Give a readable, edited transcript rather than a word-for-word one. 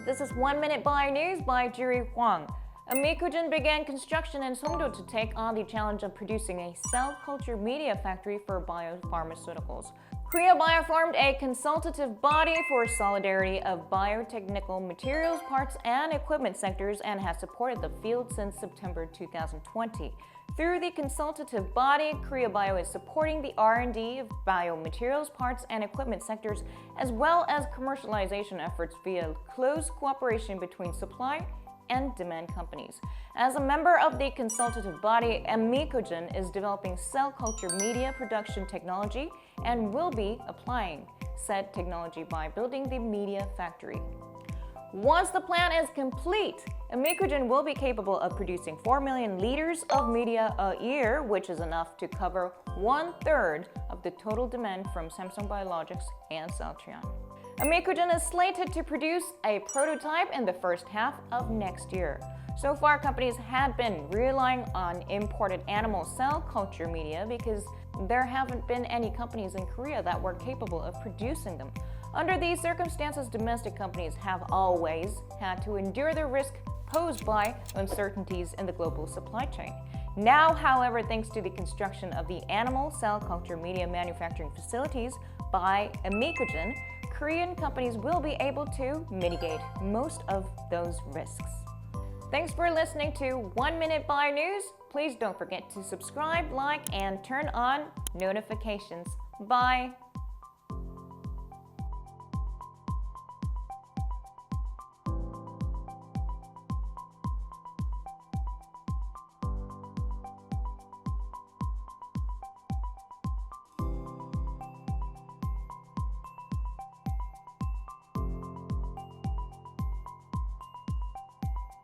This is 1 Minute Bio News by Jiri Huang. Amicogen began construction in Songdo to take on the challenge of producing a cell culture media factory for biopharmaceuticals. Korea Bio formed a consultative body for solidarity of biotechnical materials, parts, and equipment sectors and has supported the field since September 2020. Through the consultative body, Korea Bio is supporting the R&D of biomaterials, parts, and equipment sectors, as well as commercialization efforts via close cooperation between supply and demand companies. As a member of the consultative body, Amicogen is developing cell culture media production technology and will be applying said technology by building the media factory. Once the plan is complete, Amicogen will be capable of producing 4 million liters of media a year, which is enough to cover 1/3 of the total demand from Samsung Biologics and Celltrion. Amicogen is slated to produce a prototype in the first half of next year. So far, companies had been relying on imported animal cell culture media because there haven't been any companies in Korea that were capable of producing them. Under these circumstances, domestic companies have always had to endure the risk posed by uncertainties in the global supply chain. Now, however, thanks to the construction of the animal cell culture media manufacturing facilities by Amicogen, Korean companies will be able to mitigate most of those risks. Thanks for listening to 1 Minute Bio News. Please don't forget to subscribe, like, and turn on notifications. Bye!